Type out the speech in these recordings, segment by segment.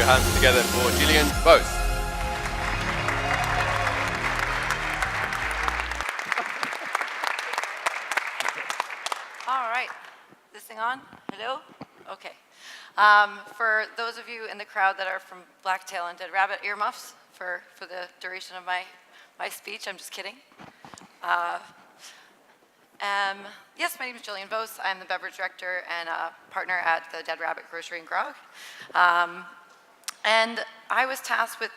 your hands together for Jillian Vose. All right. This thing on? Hello? Okay. For those of you in the crowd that are from Blacktail and Dead Rabbit, earmuffs for the duration of my speech. I'm just kidding. Yes, my name is Jillian Vose. I'm the beverage director and partner at the Dead Rabbit Grocery and Grog. And I was tasked with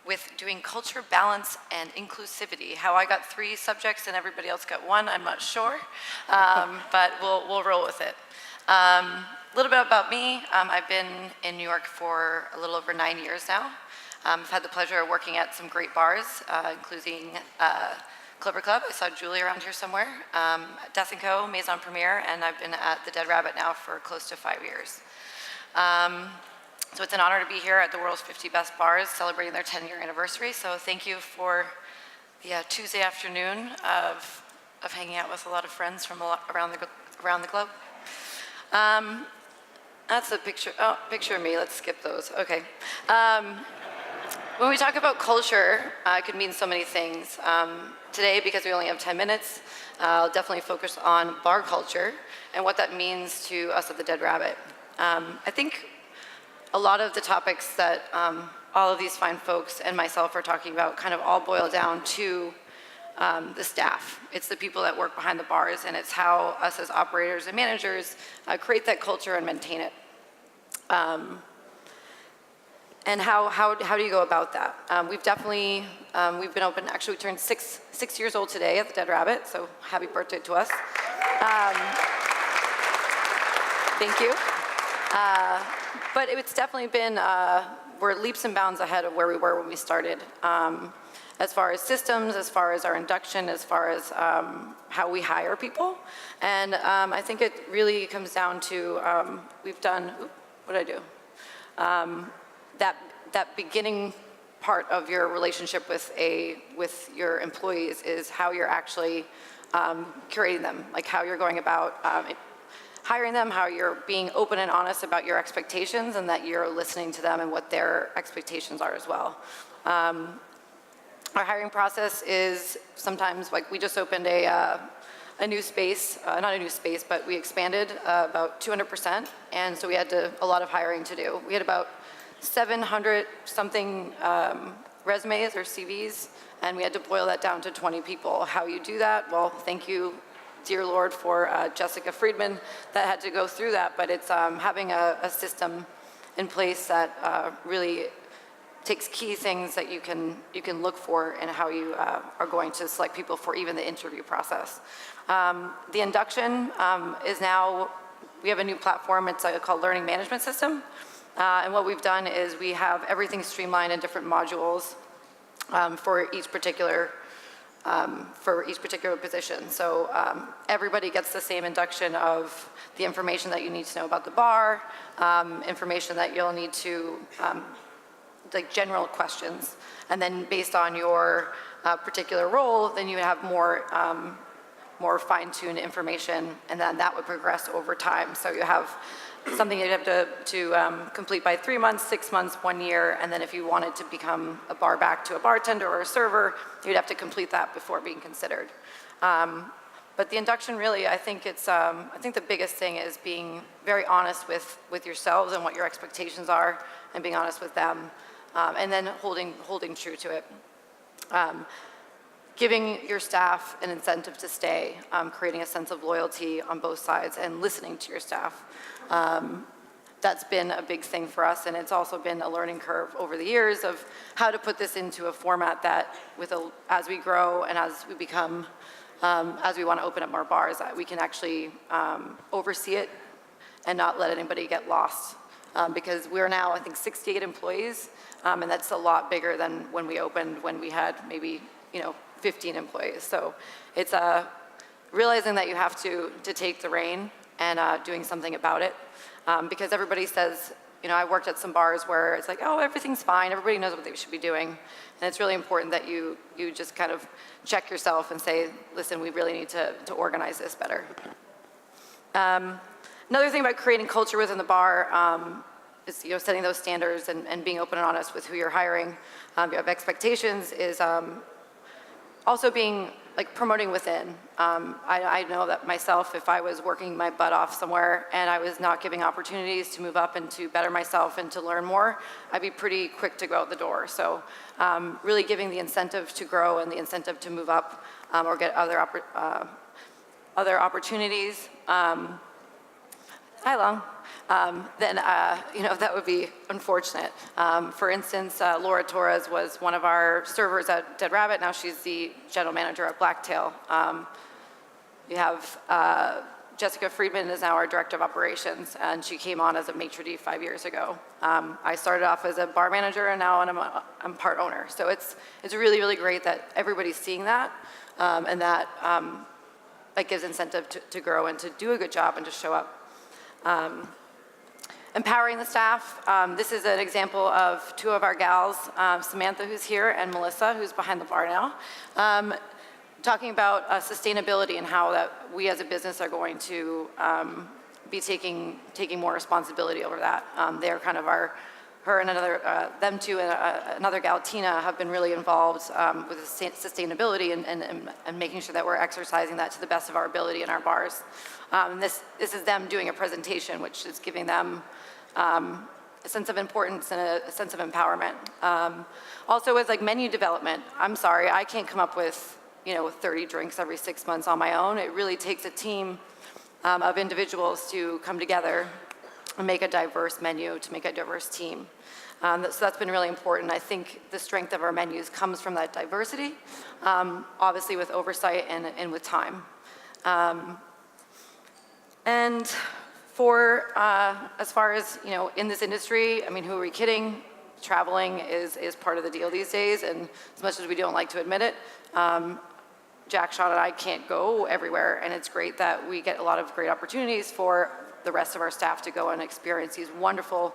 with doing culture, balance, and inclusivity. How I got 3 subjects and everybody else got 1, I'm not sure, but we'll roll with it. A little bit about me. I've been in New York for a little over 9 years now. I've had the pleasure of working at some great bars, including Clipper Club. I saw Julie around here somewhere. Death & Co, Maison Premiere, and I've been at the Dead Rabbit now for close to 5 years. So it's an honor to be here at the world's 50 best bars celebrating their 10-year anniversary. So thank you for the Tuesday afternoon of hanging out with a lot of friends from around the globe. That's a picture. Oh, picture of me. Let's skip those. Okay. When we talk about culture, it could mean so many things. Today, because we only have 10 minutes, I'll definitely focus on bar culture and what that means to us at the Dead Rabbit. I think a lot of the topics that all of these fine folks and myself are talking about kind of all boil down to the staff. It's the people that work behind the bars, and it's how us as operators and managers create that culture and maintain it. And how do you go about that? We've been open, actually we turned six years old today at the Dead Rabbit, so happy birthday to us. Thank you. But it's definitely been, we're leaps and bounds ahead of where we were when we started. As far as systems, as far as our induction, as far as how we hire people. And I think it really comes down to, we've done, what did I do? That beginning part of your relationship with your employees is how you're actually curating them, like how you're going about hiring them, how you're being open and honest about your expectations, and that you're listening to them and what their expectations are as well. Our hiring process is sometimes, like we just opened a new space, not a new space, but we expanded about 200%, and so we had a lot of hiring to do. We had about 700 something resumes or CVs, and we had to boil that down to 20 people. How you do that? Well, thank you, dear Lord, for Jessica Friedman that had to go through that, but it's having a system in place that really takes key things that you can look for in how you are going to select people for even the interview process. The induction is now, we have a new platform, it's called Learning Management System. And what we've done is we have everything streamlined in different modules for each particular position. So everybody gets the same induction of the information that you need to know about the bar, information that you'll need to, like general questions. And then based on your particular role, then you have more fine-tuned information, and then that would progress over time. So you have something you'd have to complete by 3 months, 6 months, 1 year, and then if you wanted to become a bar back to a bartender or a server, you'd have to complete that before being considered. But the induction really, I think the biggest thing is being very honest with yourselves and what your expectations are, and being honest with them, and then holding true to it. Giving your staff an incentive to stay, creating a sense of loyalty on both sides, and listening to your staff. That's been a big thing for us, and it's also been a learning curve over the years of how to put this into a format that, as we grow and as we become, as we want to open up more bars, that we can actually oversee it and not let anybody get lost. Because we're now, I think, 68 employees, and that's a lot bigger than when we opened, when we had maybe 15 employees. So it's realizing that you have to take the rein and doing something about it. Because everybody says, I worked at some bars where it's like, oh, everything's fine, everybody knows what they should be doing. And it's really important that you just kind of check yourself and say, listen, we really need to organize this better. Another thing about creating culture within the bar is setting those standards and being open and honest with who you're hiring. You have expectations is also being promoting within. I know that myself, if I was working my butt off somewhere and I was not giving opportunities to move up and to better myself and to learn more, I'd be pretty quick to go out the door. So really giving the incentive to grow and the incentive to move up or get other opportunities. Hi, Long. Then that would be unfortunate. For instance, Laura Torres was one of our servers at Dead Rabbit. Now she's the general manager at Blacktail. You have Jessica Friedman is now our director of operations, and she came on as a maitre d' 5 years ago. I started off as a bar manager, and now I'm part owner. So it's really, really great that everybody's seeing that, and that gives incentive to grow and to do a good job and to show up. Empowering the staff. This is an example of two of our gals, Samantha, who's here, and Melissa, who's behind the bar now, talking about sustainability and how that we as a business are going to be taking more responsibility over that. They're kind of her and them two and another gal, Tina, have been really involved with sustainability and making sure that we're exercising that to the best of our ability in our bars. This is them doing a presentation, which is giving them a sense of importance and a sense of empowerment. Also with menu development, I'm sorry, I can't come up with 30 drinks every 6 months on my own. It really takes a team of individuals to come together and make a diverse menu, to make a diverse team. So that's been really important. I think the strength of our menus comes from that diversity, obviously with oversight and with time. And for, as far as, in this industry, who are we kidding? Traveling is part of the deal these days, and as much as we don't like to admit it, Jack, Sean, and I can't go everywhere, and it's great that we get a lot of great opportunities for the rest of our staff to go and experience these wonderful,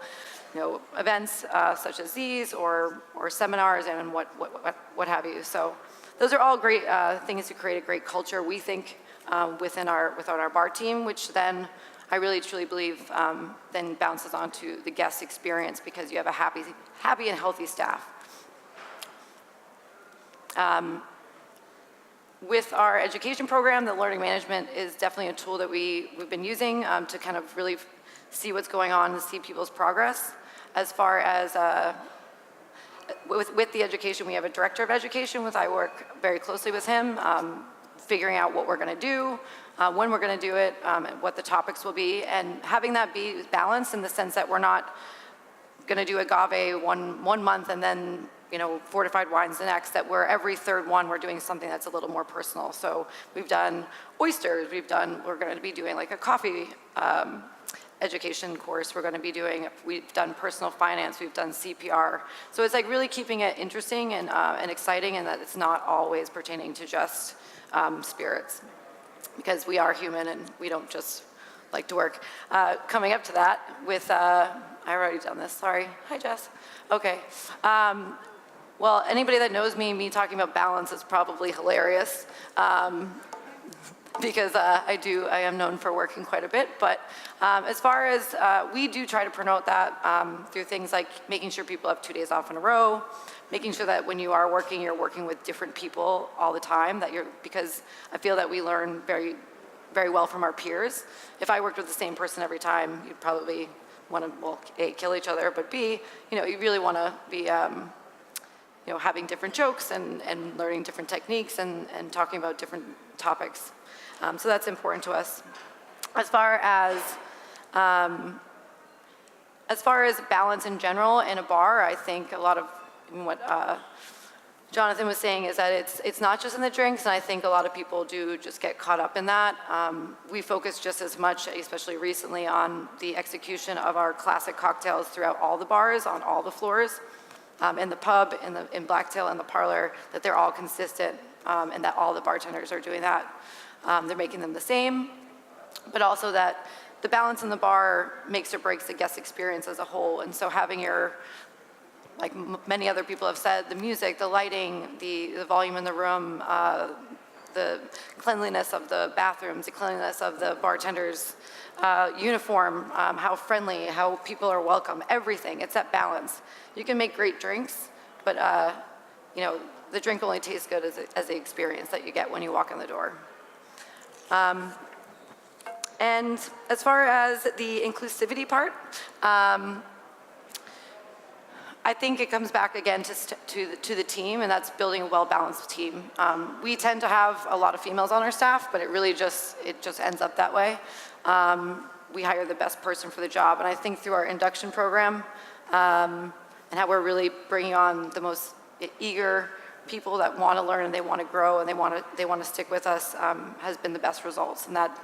events such as these, or seminars and what have you. So those are all great things to create a great culture, we think, within our bar team, which then I really truly believe then bounces onto the guest experience because you have a happy and healthy staff. With our education program, the learning management is definitely a tool that we've been using to kind of really see what's going on and see people's progress. As far as with the education, we have a director of education, I work very closely with him, figuring out what we're going to do, when we're going to do it, and what the topics will be, and having that be balanced in the sense that we're not going to do agave one month and then fortified wines the next, that we're every third one we're doing something that's a little more personal. So we've done oysters, we're going to be doing a coffee education course, we've done personal finance, we've done CPR. So it's really keeping it interesting and exciting, and that it's not always pertaining to just spirits, because we are human and we don't just like to work. Coming up to that with, I've already done this, sorry. Hi, Jess. Okay. Well, anybody that knows me talking about balance is probably hilarious, because I am known for working quite a bit. But as far as, we do try to promote that through things like making sure people have 2 days off in a row, making sure that when you are working, you're working with different people all the time, because I feel that we learn very, very well from our peers. If I worked with the same person every time, you'd probably want to, well, A, kill each other, but B, you really want to be, having different jokes and learning different techniques and talking about different topics. So that's important to us. As far as balance in general in a bar, I think a lot of what Jonathan was saying is that it's not just in the drinks, and I think a lot of people do just get caught up in that. We focus just as much, especially recently, on the execution of our classic cocktails throughout all the bars, on all the floors, in the pub, in Blacktail, in the parlor, that they're all consistent, and that all the bartenders are doing that. They're making them the same, but also that the balance in the bar makes or breaks the guest experience as a whole. And so having your, like many other people have said, the music, the lighting, the volume in the room, the cleanliness of the bathrooms, the cleanliness of the bartenders' uniform, how friendly, how people are welcome, everything. It's that balance. You can make great drinks, but the drink only tastes good as the experience that you get when you walk in the door. And as far as the inclusivity part, I think it comes back again to the team, and that's building a well-balanced team. We tend to have a lot of females on our staff, but it just ends up that way. We hire the best person for the job, and I think through our induction program and how we're really bringing on the most eager people that want to learn and they want to grow and they want to stick with us has been the best results, and that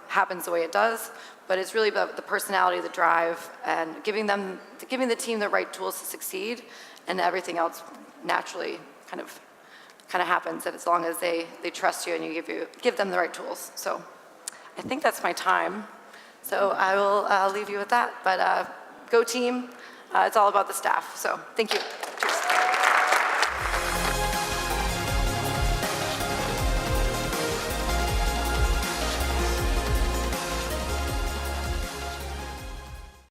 happens the way it does. But it's really about the personality, the drive, and giving the team the right tools to succeed, and everything else naturally kind of happens as long as they trust you and you give them the right tools. So I think that's my time. So I will leave you with that. But go team. It's all about the staff. So thank you. Cheers.